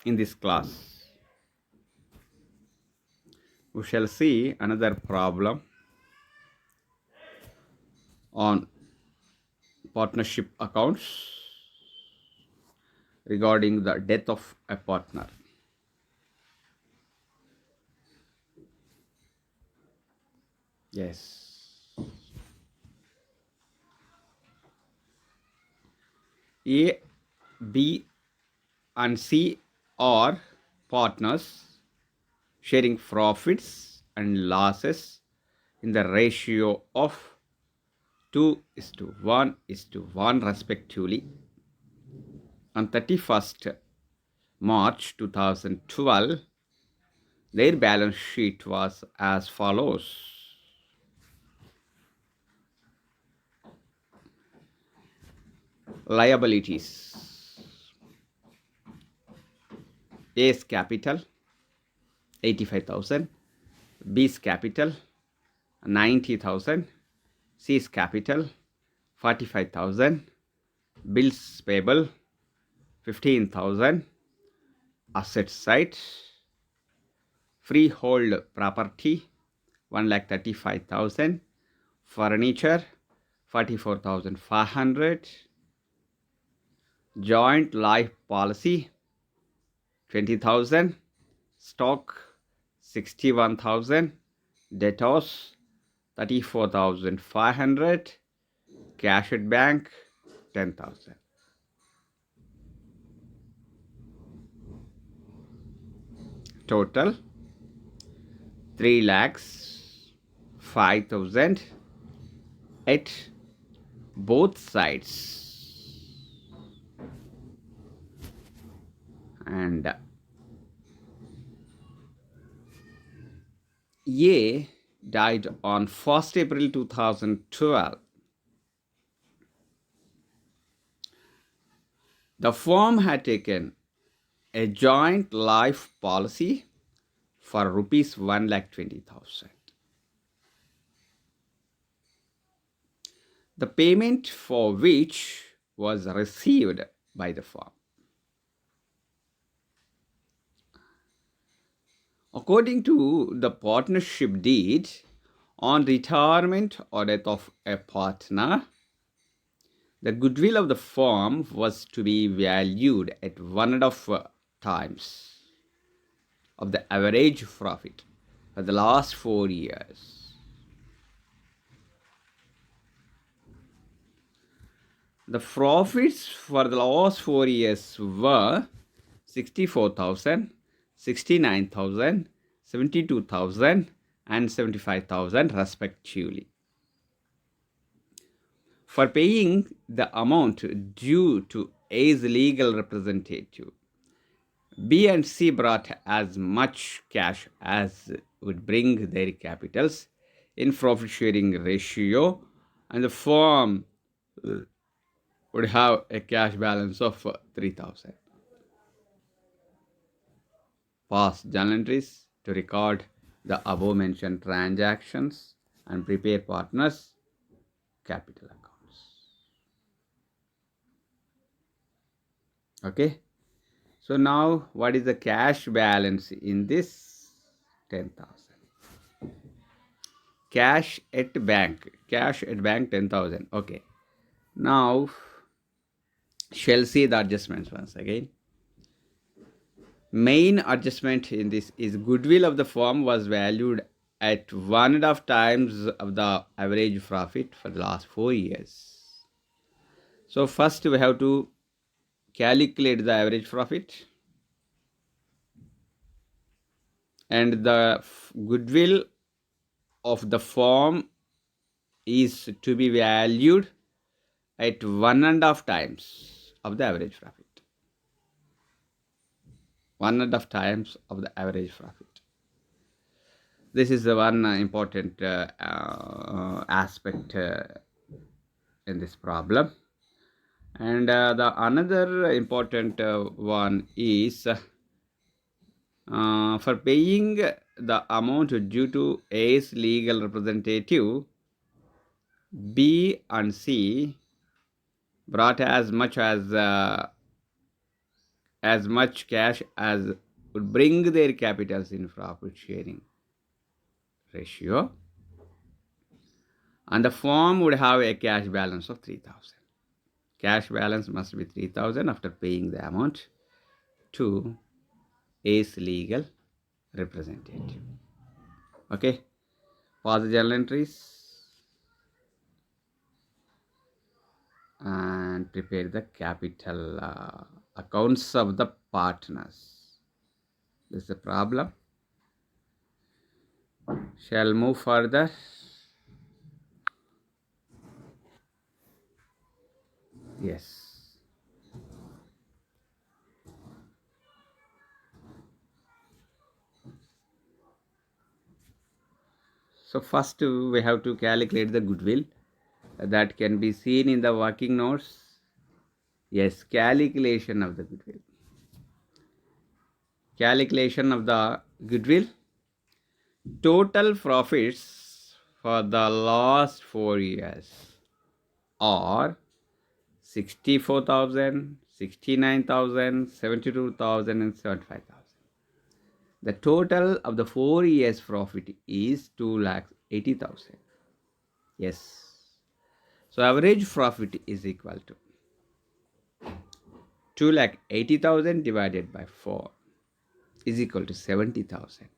In this class, we shall see another problem on partnership accounts regarding the death of a partner. Yes. A, B, and C are partners sharing profits and losses in the ratio of 2:1:1 respectively. On 31st March 2012, their balance sheet was as follows. Liabilities. A's capital 85,000, B's capital 90,000, C's capital 45,000, bills payable 15,000, asset side freehold property 1,35,000, furniture 44,500, joint life policy 20,000, stock 61,000, debtors 34,500, cash at bank 10,000. Total 3,05,000 at both sides. And A died on 1st April 2012. The firm had taken a joint life policy for rupees 1,20,000. The payment for which was received by the firm. According to the partnership deed, on retirement or death of a partner, the goodwill of the firm was to be valued at 1.5 times of the average profit for the last 4 years. The profits for the last 4 years were 64,000, 69,000, 72,000, and 75,000 respectively. For paying the amount due to A's legal representative, B and C brought as much cash as would bring their capitals in profit sharing ratio, and the firm would have a cash balance of 3,000. Pass journal entries to record the above mentioned transactions and prepare partners' capital accounts. Okay. So now what is the cash balance in this? 10,000. Cash at bank 10,000. Okay. Now shall see the adjustments once again. Main adjustment in this is goodwill of the firm was valued at 1.5 times of the average profit for the last 4 years. So first we have to calculate the average profit, and the goodwill of the firm is to be valued at 1.5 times of the average profit. 1.5 times of the average profit. This is the one important aspect in this problem. And the another important one is for paying the amount due to A's legal representative, B and C brought as much as as much cash as would bring their capitals in profit sharing ratio, and the firm would have a cash balance of 3,000. Cash balance must be 3,000 after paying the amount to A's legal representative. Okay, pause the journal entries and prepare the capital accounts of the partners. This is the problem. Shall move further. Yes. So first we have to calculate the goodwill that can be seen in the working notes. Yes, calculation of the goodwill. Calculation of the goodwill. Total profits for the last 4 years are 64,000, 69,000, 72,000, and 75,000. The total of the 4 years profit is 2,80,000. Yes. So average profit is equal to 2,80,000 divided by 4 is equal to 70,000.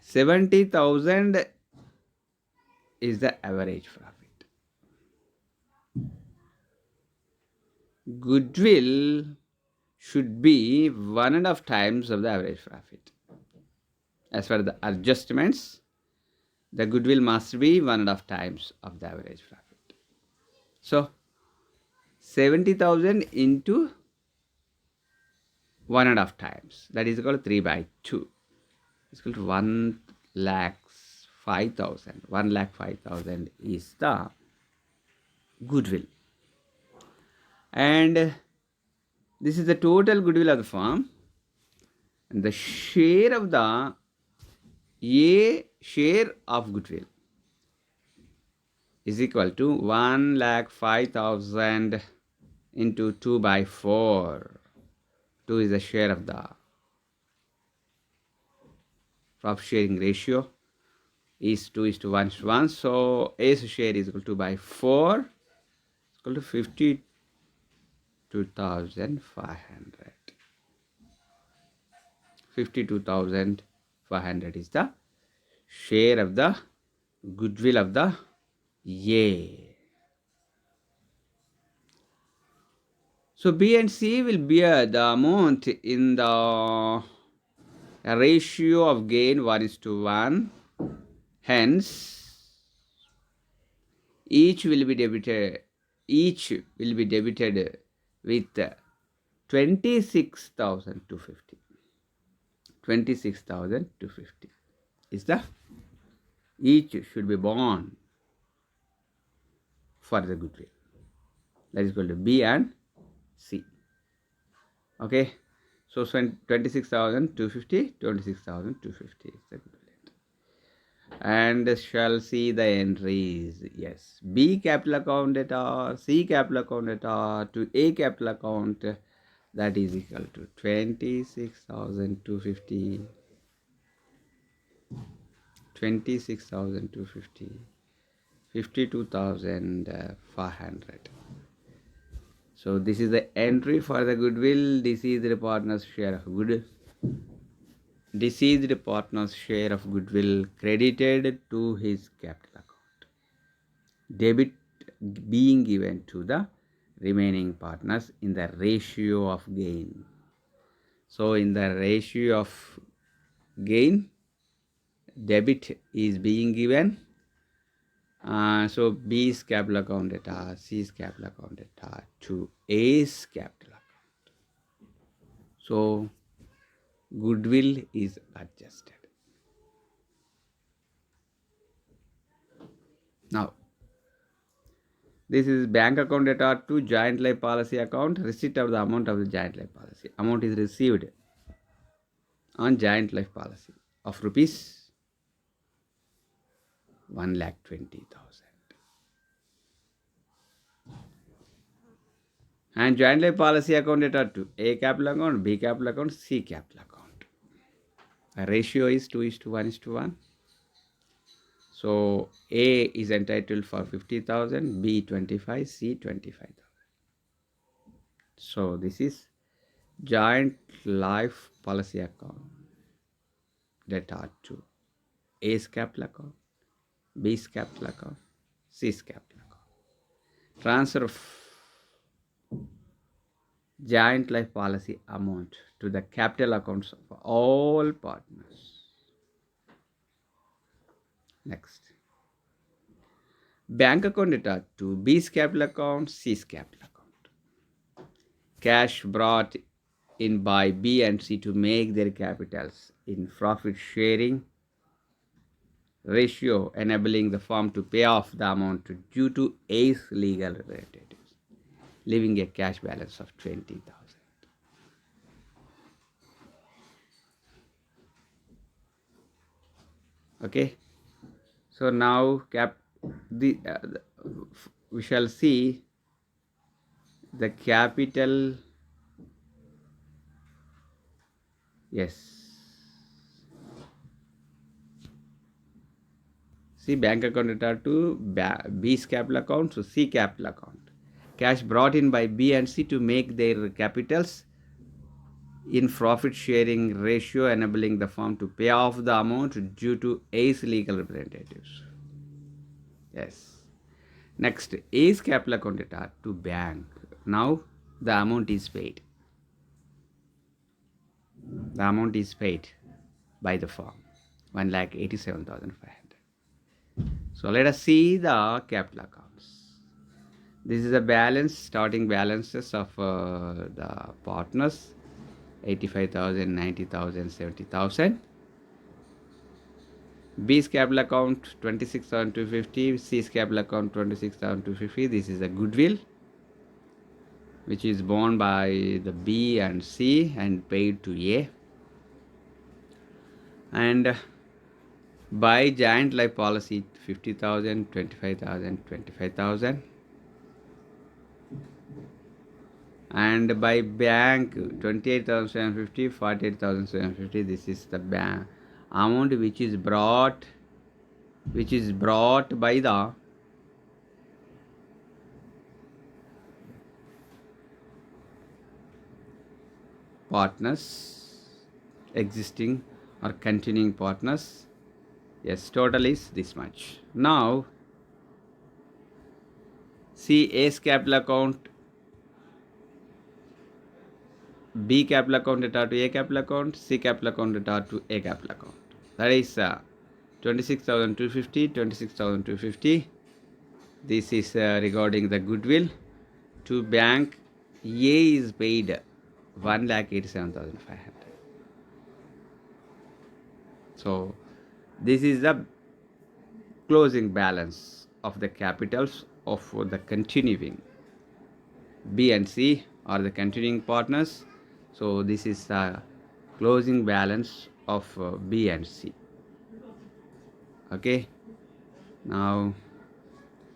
70,000 is the average profit. Goodwill should be 1.5 times of the average profit. As for the adjustments, the goodwill must be 1.5 times of the average profit. So 70,000 into 1.5 times, that is equal to 3 by 2. It's equal to 1,05,000. 1,05,000 is the goodwill. And this is the total goodwill of the firm. And the share of the A share of goodwill is equal to 1,05,000 into 2 by 4. 2 is the share of the profit sharing ratio is 2 is to 1 is to 1. So A's share is equal to 2 by 4 is equal to 52,500. 52,500 is the share of the goodwill of the A. So B and C will bear the amount in the ratio of gain 1 is to 1. Hence, each will be debited with 26,250. 26,250 is the each should be borne for the goodwill. That is equal to B and C. Okay. So 26,250, 26,250 is the goodwill. And shall see the entries. Yes. B capital account at R, C capital account at R to A capital account, that is equal to 26,250, 26,250, 52,500. So this is the entry for the goodwill. This is the partner's share of goodwill. Deceased partner's share of goodwill credited to his capital account. Debit being given to the remaining partners in the ratio of gain. So in the ratio of gain, debit is being given. So B's capital account at R, C's capital account at R to A's capital account. So goodwill is adjusted. Now, this is bank account at R to joint life policy account, receipt of the amount of the joint life policy. Amount is received on joint life policy of rupees 1,20,000. And joint life policy account data to A capital account, B capital account, C capital account. The ratio is 2:1:1. So A is entitled for 50,000, B 25, C 25,000. So this is joint life policy account data to A's capital account, B's capital account, C's capital account. Transfer of joint life policy amount to the capital accounts of all partners. Next. Bank account data to B's capital account, C's capital account. Cash brought in by B and C to make their capitals in profit sharing ratio, enabling the firm to pay off the amount due to A's legal representatives, leaving a cash balance of 20,000. Okay, so now we shall see the capital. Yes. See, bank account data to B's capital account, so C capital account. Cash brought in by B and C to make their capitals in profit sharing ratio, enabling the firm to pay off the amount due to A's legal representatives. Yes. Next, A's capital account data to bank. Now the amount is paid. The amount is paid by the firm, 1,87,500. So let us see the capital accounts. This is the balance, starting balances of the partners, 85,000, 90,000, 70,000. B's capital account 26,250, C's capital account 26,250. This is a goodwill which is borne by the B and C and paid to A. And by joint life policy 50,000, 25,000, 25,000. And by bank 28,750, 48,750. This is the bank amount which is brought by the partners, existing or continuing partners. Yes, total is this much. Now see A's capital account, B capital account data to A capital account, C capital account data to A capital account. That is 26,250, 26,250. This is regarding the goodwill. To bank, A is paid 1,87,500. So this is the closing balance of the capitals of the continuing B and C are the continuing partners. So this is the closing balance of B and C. Okay, now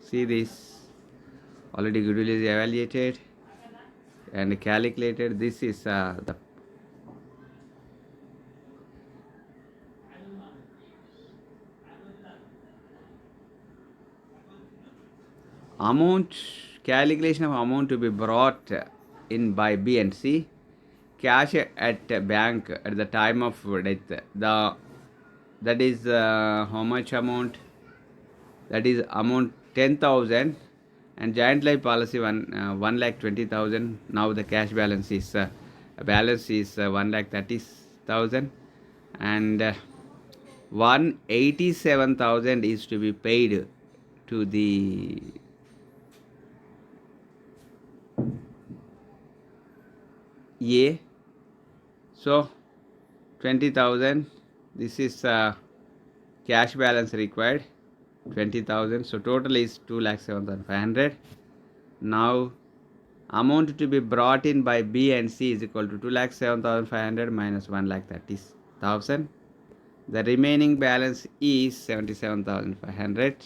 see this. Already goodwill is evaluated and calculated. This is the amount, calculation of amount to be brought in by B and C. Cash at bank at the time of death. That is how much amount? That is amount 10,000, and joint life policy 1,20,000. Now the cash balance is 1,30,000, and 187,000 is to be paid to the A. So 20,000. This is cash balance required 20,000. So total is 2,07,500. Now amount to be brought in by B and C is equal to 2,07,500 minus 1,30,000. The remaining balance is 77,500,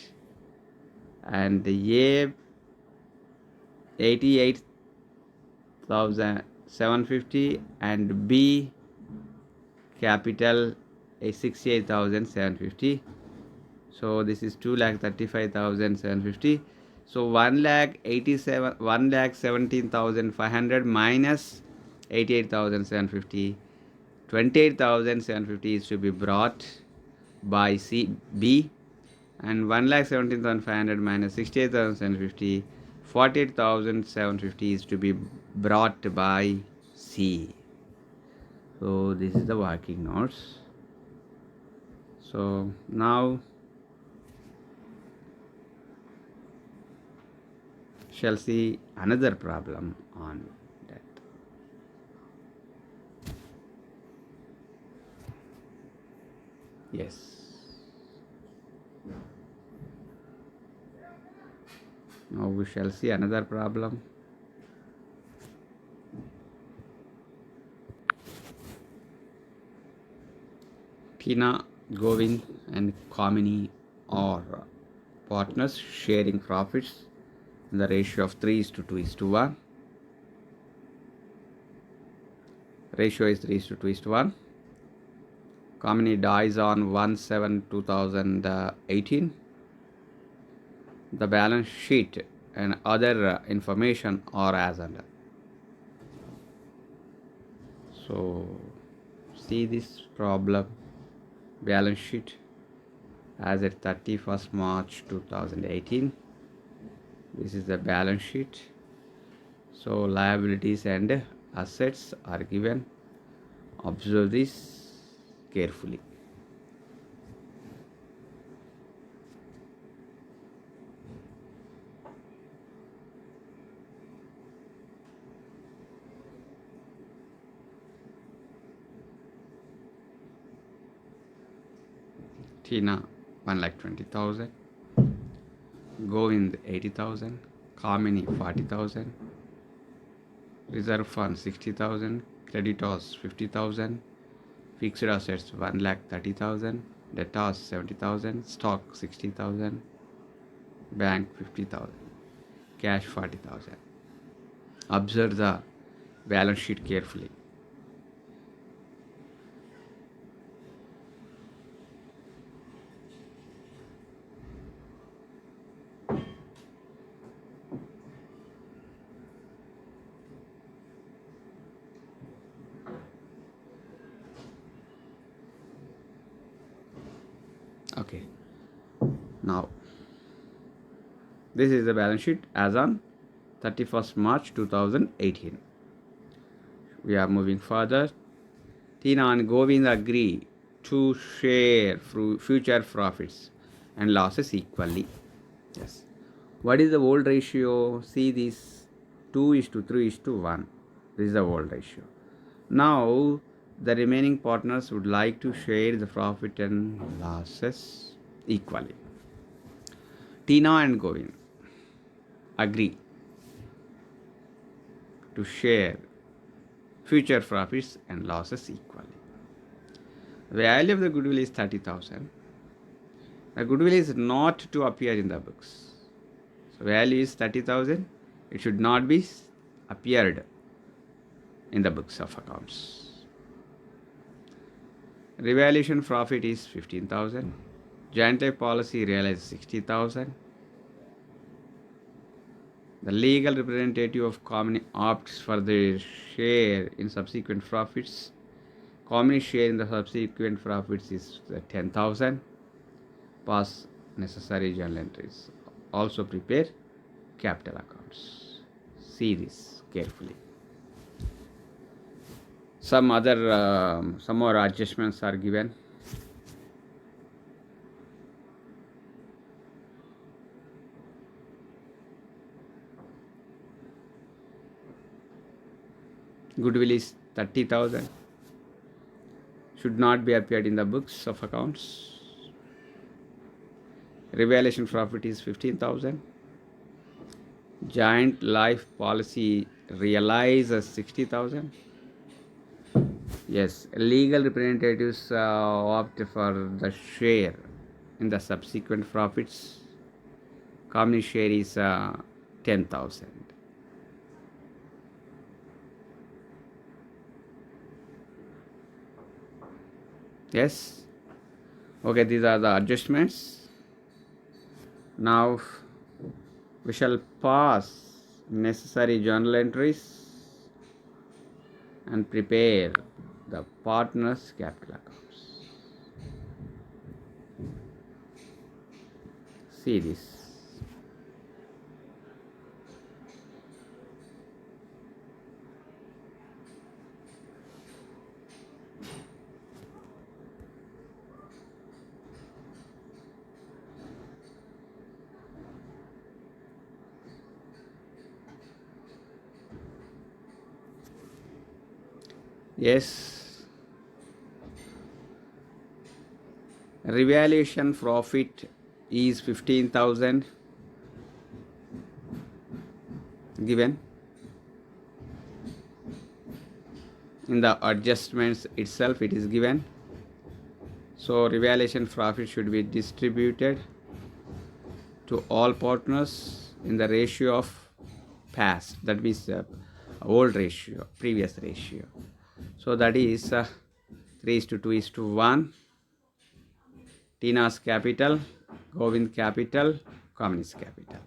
and the A 88 750 and B capital is 68,750. So this is 2,35,750. So 1,17,500 minus 88,750. 28,750 is to be brought by B, and 1,17,500 minus 68,750, 48,750 is to be brought by C. So this is the working notes. So now shall see another problem on that. Yes. Now we shall see another problem. Tina, Govind and Kamini are partners sharing profits in the ratio of 3:2:1. Ratio is 3:2:1. Kamini dies on 1/7/2018. The balance sheet and other information are as under. So see this problem. Balance sheet as at 31st March 2018. This is the balance sheet. So liabilities and assets are given. Observe this carefully. Tina 1,20,000, Govind 80,000, Kamini 40,000, reserve fund 60,000, creditors 50,000, fixed assets 1,30,000, debtors 70,000, stock 60,000, bank 50,000, cash 40,000. Observe the balance sheet carefully. Okay, now this is the balance sheet as on 31st March 2018. We are moving further. Tina and Govind agree to share future profits and losses equally. Yes. What is the old ratio? See this 2:3:1. This is the old ratio. Now the remaining partners would like to share the profit and losses equally. Tina and Govind agree to share future profits and losses equally. The value of the goodwill is 30,000. The goodwill is not to appear in the books. So value is 30,000. It should not be appeared in the books of accounts. Revaluation profit is 15,000. Joint life policy realized 60,000. The legal representative of Kamini opts for the share in subsequent profits. Kamini share in the subsequent profits is 10,000. Pass necessary journal entries. Also prepare capital accounts. See this carefully. Some more adjustments are given. Goodwill is 30,000. Should not be appeared in the books of accounts. Revaluation profit is 15,000. Joint life policy realizes 60,000. Yes, legal representatives opt for the share in the subsequent profits. Kamini share is 10,000. Yes. Okay, these are the adjustments. Now we shall pass necessary journal entries and prepare the partners' capital accounts. See this. Yes, revaluation profit is 15,000 given. In the adjustments itself it is given. So revaluation profit should be distributed to all partners in the ratio of past, that means old ratio, previous ratio. So that is 3 is to 2 is to 1. Tina's capital, Govind capital, Kamini's capital.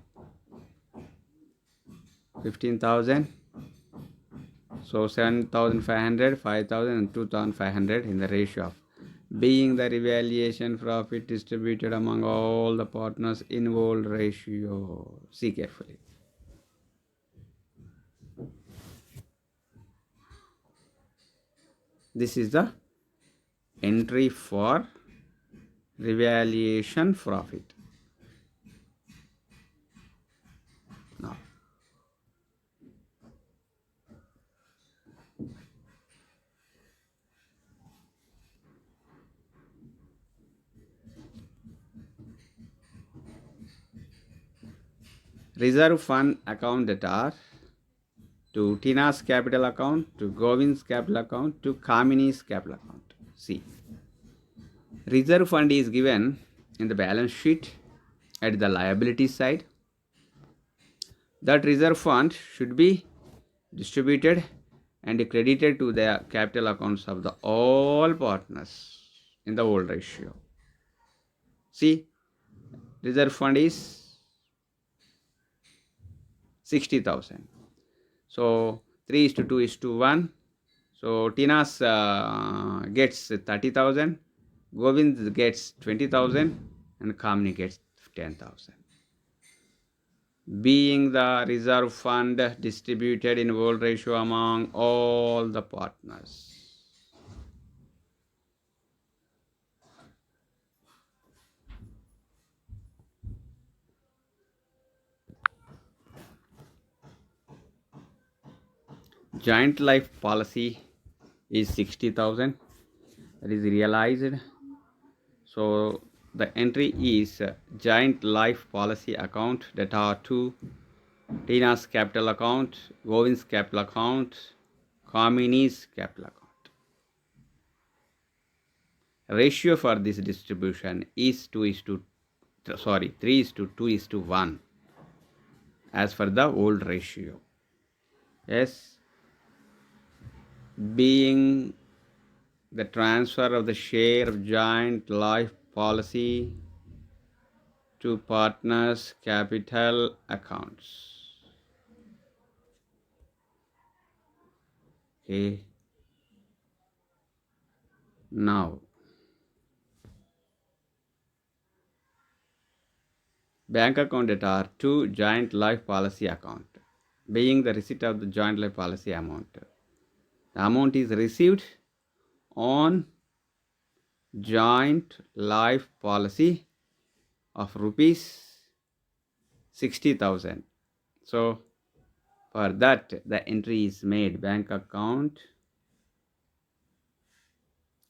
15,000. So 7,500, 5,000 and 2,500 in the ratio of being the revaluation profit distributed among all the partners in old ratio. See carefully. This is the entry for revaluation profit. Now, reserve fund account data to Tina's capital account, to Govind's capital account, to Kamini's capital account. See, reserve fund is given in the balance sheet at the liability side. That reserve fund should be distributed and credited to the capital accounts of the all partners in the old ratio. See, reserve fund is 60,000. So 3 is to 2 is to 1. So Tina's gets 30,000, Govind gets 20,000, and Kamini gets 10,000. Being the reserve fund distributed in old ratio among all the partners. Joint life policy is 60,000. That is realized. So the entry is joint life policy account data to Tina's capital account, Govind's capital account, Kamini's capital account. Ratio for this distribution is 3 is to 2 is to 1 as for the old ratio. Yes, being the transfer of the share of joint life policy to partners' capital accounts. Okay. Now, bank account data to joint life policy account, being the receipt of the joint life policy amount. The amount is received on joint life policy of rupees 60,000. So for that the entry is made bank account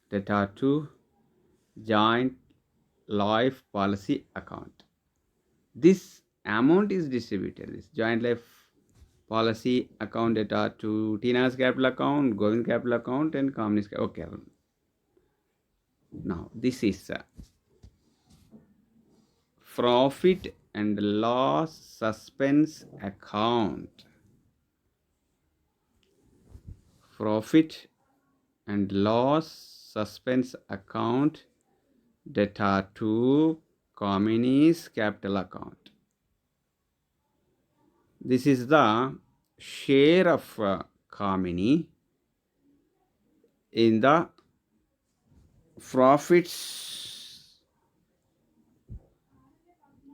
data to joint life policy account. This amount is distributed, this joint life policy account data to Tina's capital account, Govind capital account and Kamini's. Okay. Now this is profit and loss suspense account. Profit and loss suspense account data to Kamini's capital account. This is the share of Kamini in the profits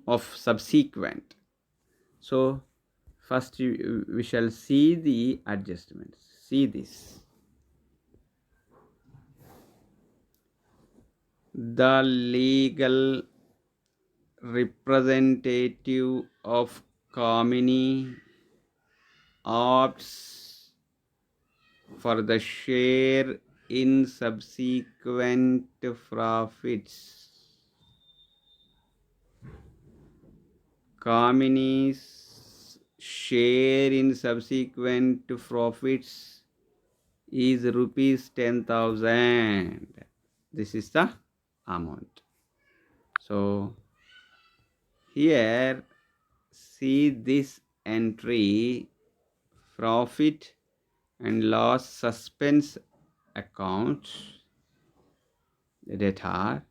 of subsequent. So first we shall see the adjustments. See this. The legal representative of Kamini opts for the share in subsequent profits. Kamini's share in subsequent profits is rupees 10,000. This is the amount. So here see this entry, profit and loss suspense account data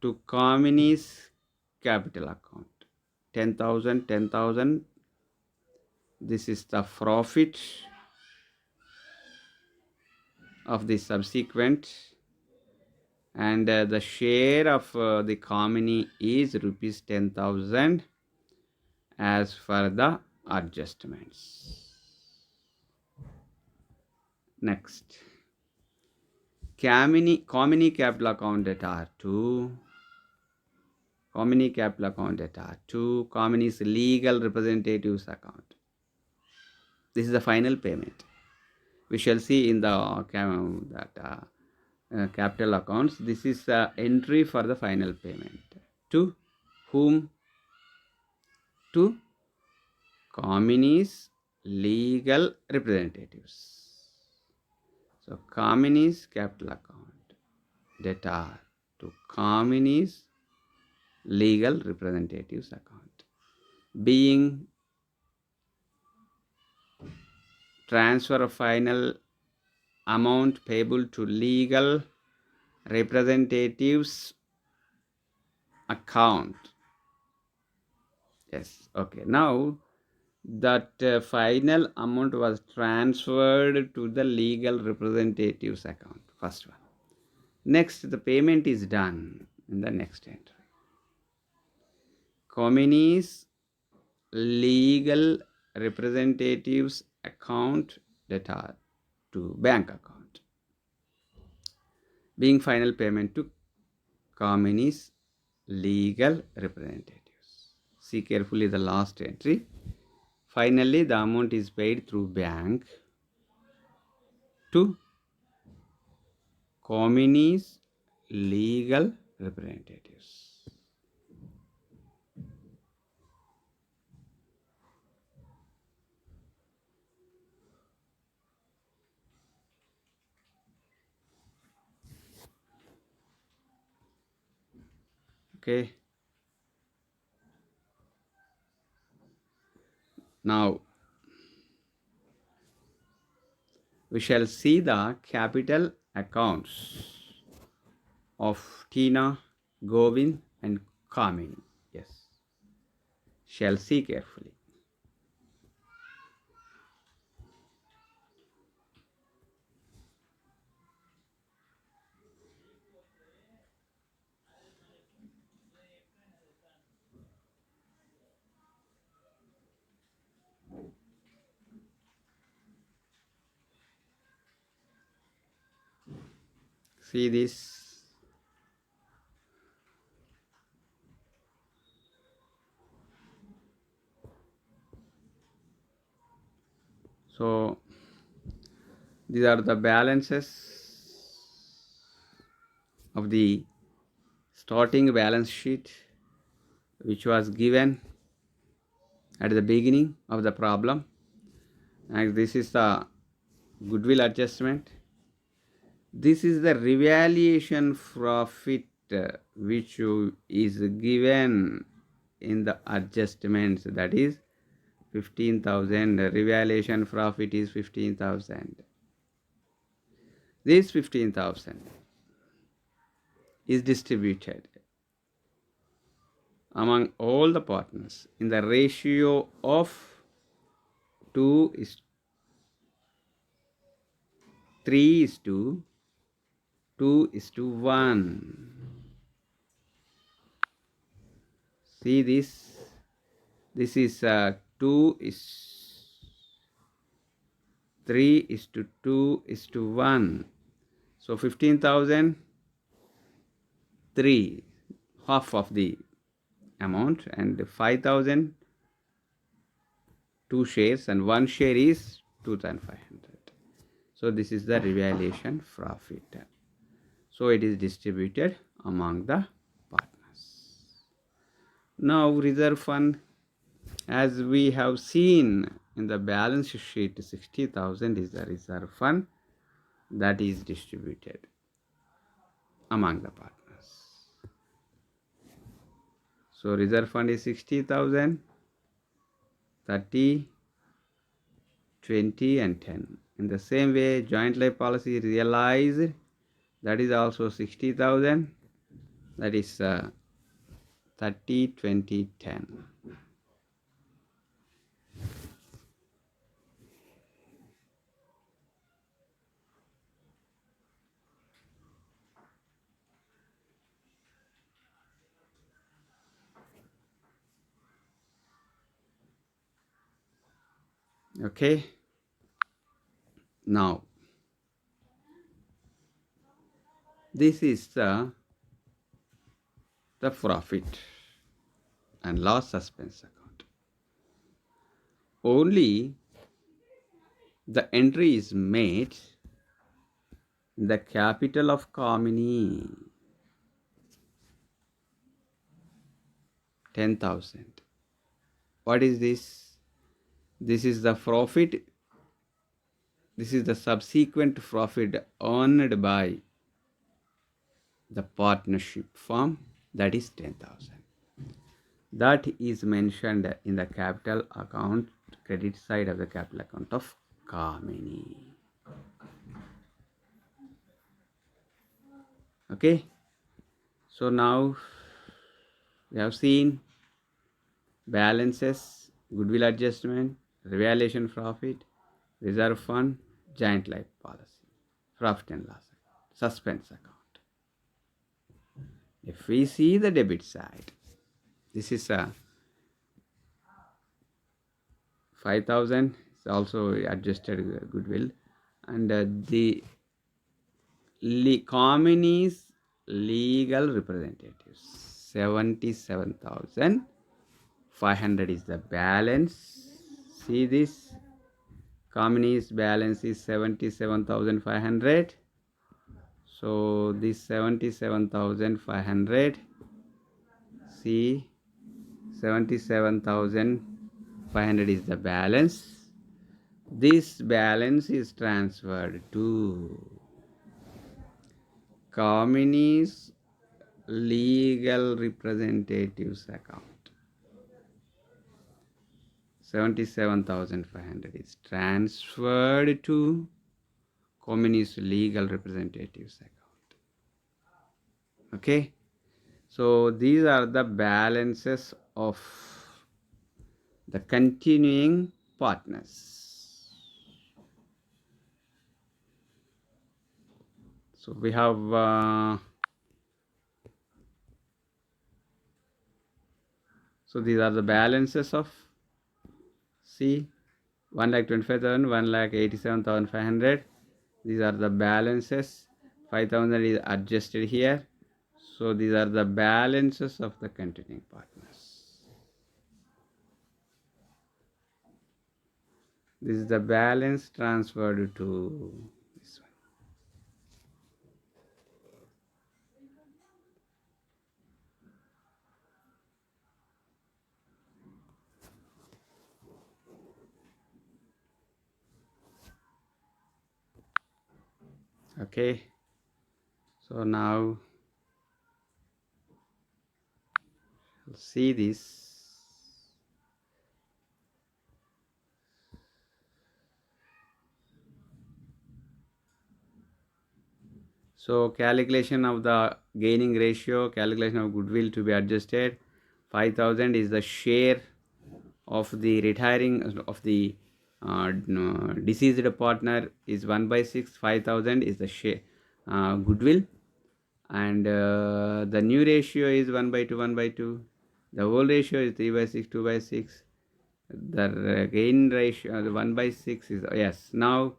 to Kamini's capital account. 10,000, 10,000. This is the profit of the subsequent, and the share of the Kamini is rupees 10,000 as for the adjustments. Next, Kamini capital account at R2. Kamini capital account at R2. Kamini's legal representatives account. This is the final payment. We shall see in the capital accounts. This is the entry for the final payment. To whom? To Kamini's legal representatives. So Kamini's capital account data to Kamini's legal representatives account, being transfer of final amount payable to legal representatives account. Yes, okay. Now that final amount was transferred to the legal representatives account. First one. Next, the payment is done in the next entry. Kamini's legal representatives account data to bank account, being final payment to Kamini's legal representatives. See carefully the last entry. Finally, the amount is paid through bank to Kamini's legal representatives. Okay. Now we shall see the capital accounts of Tina, Govind and Kamini. Yes. Shall see carefully. See this. So these are the balances of the starting balance sheet which was given at the beginning of the problem, and this is the goodwill adjustment. This is the revaluation profit which is given in the adjustments, that is 15,000. Revaluation profit is 15,000. This 15,000 is distributed among all the partners in the ratio of 2 is 3 is to 2 is to 1. See this? This is 2 is 3 is to 2 is to 1. So 15,000, 3, half of the amount, and 5,000, 2 shares, and 1 share is 2,500. So this is the revaluation profit. So it is distributed among the partners. Now reserve fund, as we have seen in the balance sheet, 60,000 is the reserve fund that is distributed among the partners. So reserve fund is 60,000, 30, 20 and 10. In the same way, joint life policy realized, that is also 60,000, that is 30, 20, 10. Okay. Now, this is the profit and loss suspense account. Only the entry is made in the capital of company, 10,000. What is this? This is the profit. This is the subsequent profit earned by the partnership firm, that is 10,000. That is mentioned in the capital account, credit side of the capital account of company. Okay. So now we have seen balances, goodwill adjustment, revaluation profit, reserve fund, joint life policy, profit and loss account, suspense account. If we see the debit side, this is a 5,000 is also adjusted goodwill, and the company's legal representatives, 77,500 is the balance. See this? Company's balance is 77,500. So this 77,500, see, 77,500 is the balance. This balance is transferred to company's legal representatives account. 77,500 is transferred to company's legal representatives account. Okay. So these are the balances of the continuing partners. So we have so these are the balances of C, 1,25,000, 1,87,500. These are the balances. 5,000 is adjusted here. So these are the balances of the continuing partners. This is the balance transferred to this one. Okay. So now see this. So calculation of the gaining ratio, calculation of goodwill to be adjusted. 5,000 is the share of the retiring of the deceased partner is 1 by 6. 5,000 is the share goodwill, and the new ratio is 1 by 2, 1 by 2. The old ratio is 3 by 6, 2 by 6. The gain ratio, the 1 by 6 is, yes, now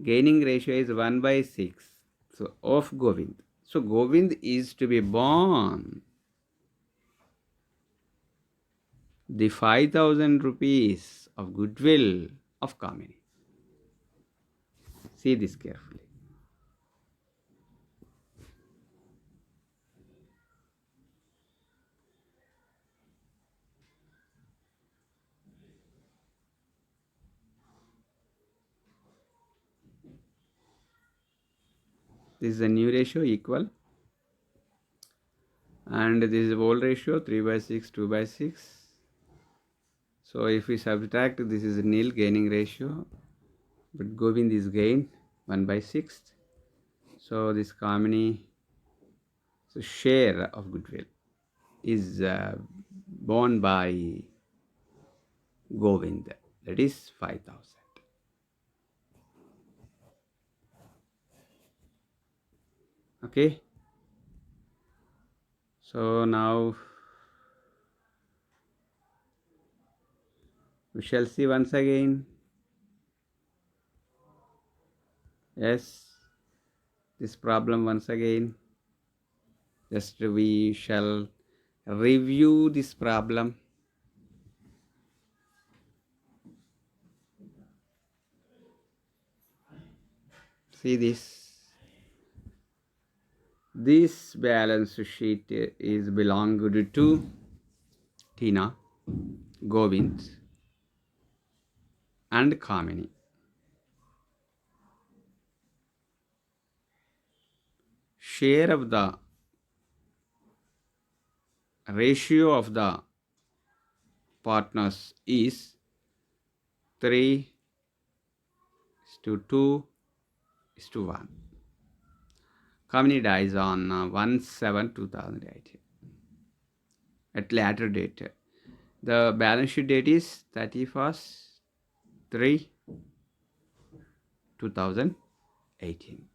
gaining ratio is 1 by 6. So of Govind. So Govind is to be born the 5,000 rupees of goodwill of Kamini. See this carefully. This is the new ratio equal, and this is the old ratio 3 by 6, 2 by 6. So if we subtract, this is a nil gaining ratio, but Govind is gained 1 by 6. So this Kamini, so share of goodwill is borne by Govind, that is 5,000. Okay, so now we shall see once again. Yes, this problem once again. Just we shall review this problem. See this. This balance sheet is belonged to Tina, Govind, and Kamini. Share of the ratio of the partners is 3 to 2 to 1. Kamini dies on 1/7/2018. At later date, the balance sheet date is 31st 3 2018.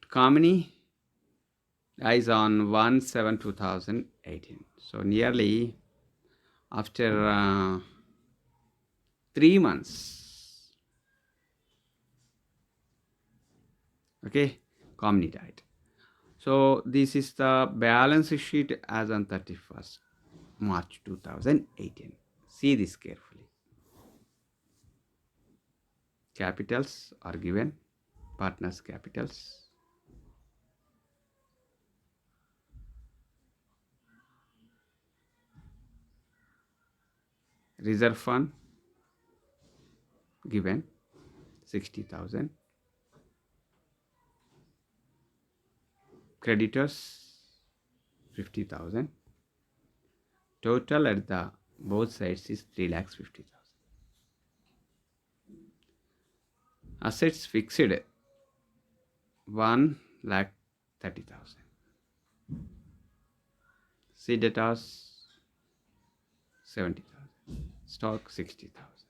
Kamini dies on 1/7/2018. So nearly after 3 months, okay, Kamini died. So this is the balance sheet as on 31st March 2018. See this carefully. Capitals are given, partners' capitals. Reserve fund given 60,000. Creditors 50,000. Total at the both sides is 3,50,000. Assets fixed 1,30,000. C debtors 70,000. Stock 60,000.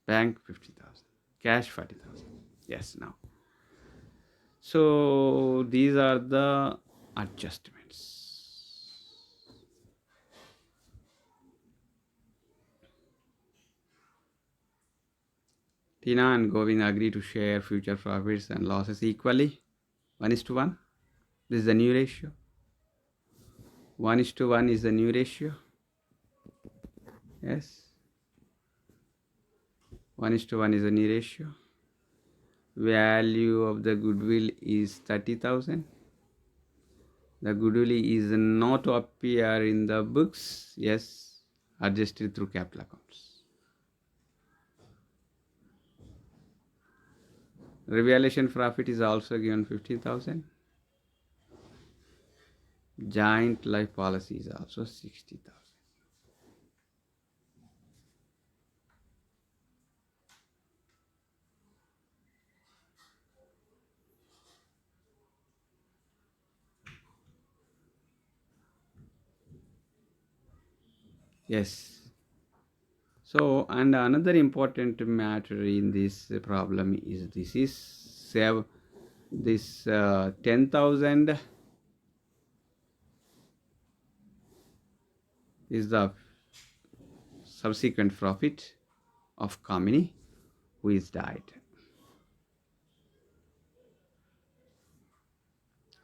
Bank 50,000. Cash 40,000. Yes, now. So these are the adjustments. Tina and Govind agree to share future profits and losses equally, 1:1. This is the new ratio. 1:1 is the new ratio. Yes. 1:1 is the new ratio. Value of the goodwill is 30,000. The goodwill is not to appear in the books. Yes, adjusted through capital accounts. Revaluation profit is also given 50,000. Joint life policy is also 60,000. Yes. So, and another important matter in this problem is this 10,000 is the subsequent profit of Kamini who is died.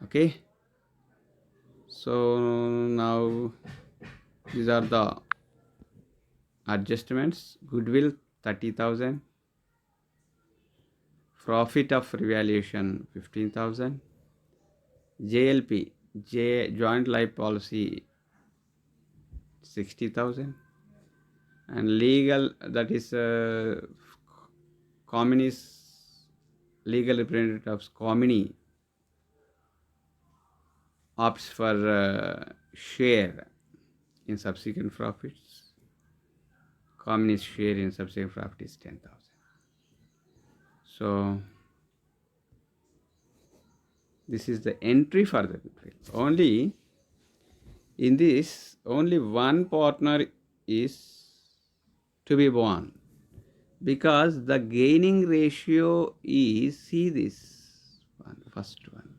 Okay. So now these are the adjustments. Goodwill 30,000. Profit of revaluation 15,000. JLP, joint life policy 60,000. And legal, that is communist legal representative of Comini opts for share in subsequent profits. Communist share in subsequent profit is 10,000. So this is the entry for the goodwill. Only in this, only one partner is to be born, because the gaining ratio is, see this one, first one.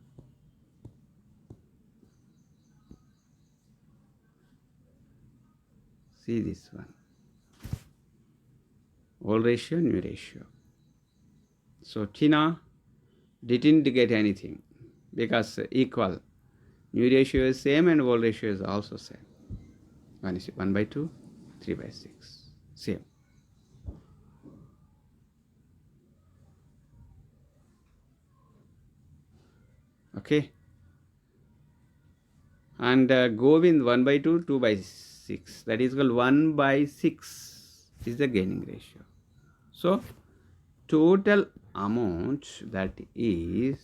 See this one. Old ratio, new ratio. So Tina didn't get anything because equal. New ratio is same and old ratio is also same. 1 by 2, 3 by 6. Same. Okay. And Govind 1 by 2, 2 by 6. That is equal 1 by 6 is the gaining ratio. So total amount, that is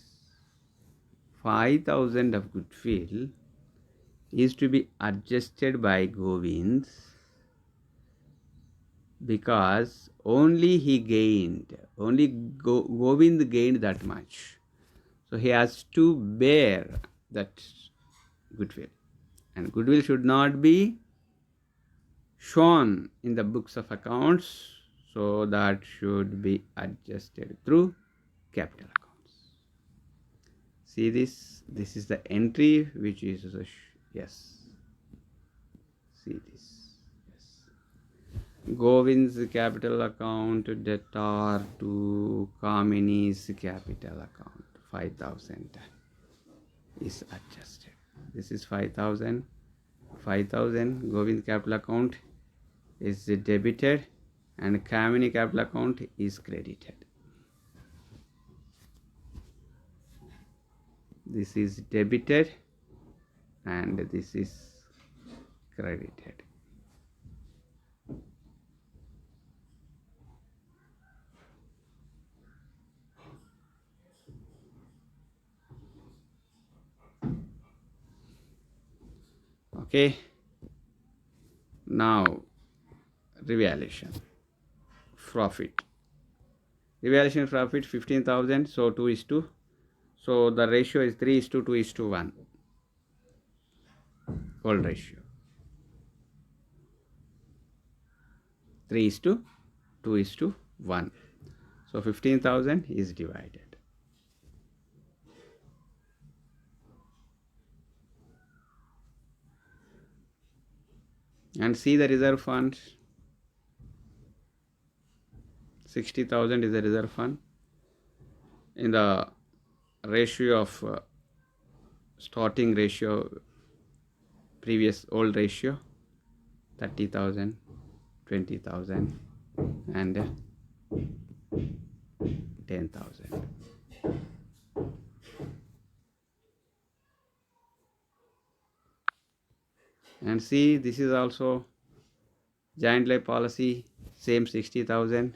5,000 of goodwill, is to be adjusted by Govind, because only he gained, only Govind gained that much. So he has to bear that goodwill. And goodwill should not be shown in the books of accounts, so that should be adjusted through capital accounts. See this? This is the entry which is yes. See this? Yes. Govind's capital account, debtor to Kamini's capital account, 5,000 is adjusted. This is 5,000. 5,000 Govind capital account is debited and Kamini capital account is credited. This is debited and this is credited. Okay. Now revaluation profit. Revaluation profit 15,000. So 2 is 2. So the ratio is 3 is to 2 is to 1. Old ratio. 3 is to 2 is to 1. So 15,000 is divided. And see the reserve fund. 60,000 is the reserve fund. In the ratio of starting ratio, previous old ratio, 30,000, 20,000 and 10,000. And see, this is also joint life policy, same 60,000.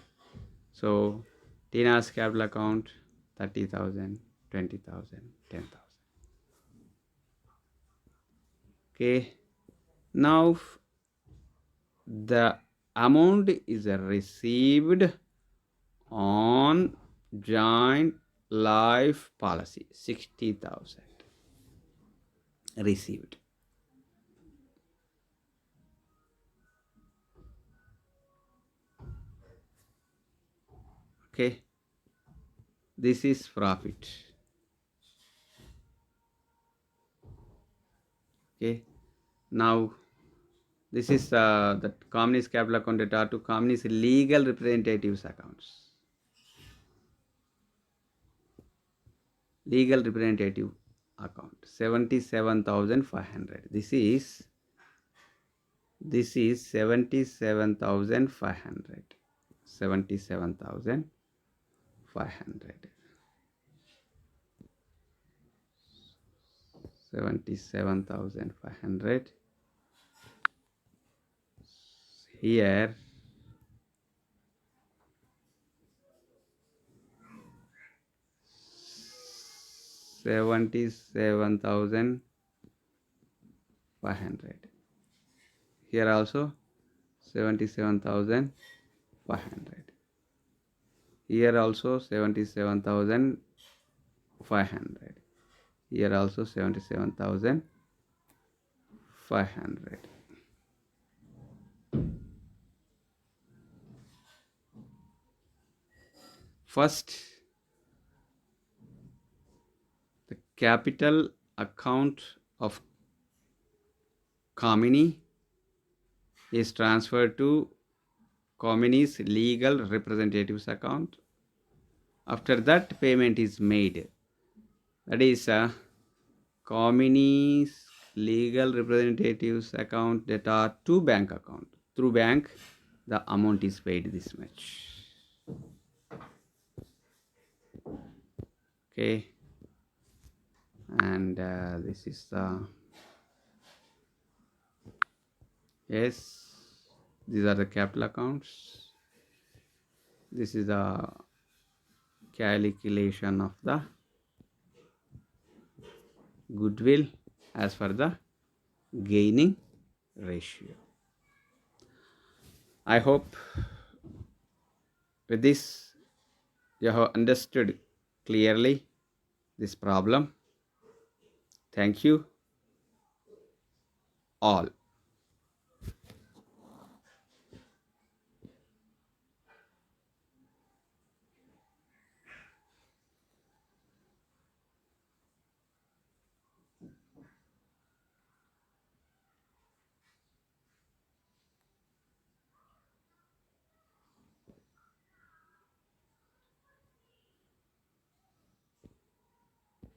So Tina's capital account 30,000, 20,000, 10,000. Okay. Now the amount is received on joint life policy, 60,000 received. Okay, this is profit. Okay, now this is the company's capital account data to company's legal representatives accounts. Legal representative account 77,500. This is 77,500. 77,500. 77,500. Here 77,500. Here also 77,500. Here also 77,500. Here also 77,500. First, the capital account of Kamini is transferred to Kamini's legal representative's account. After that, payment is made. That is Kamini's legal representative's account that are to bank account. Through bank, the amount is paid this much. Okay, and this is the yes. These are the capital accounts. This is the calculation of the goodwill as per the gaining ratio. I hope with this you have understood clearly this problem. Thank you all.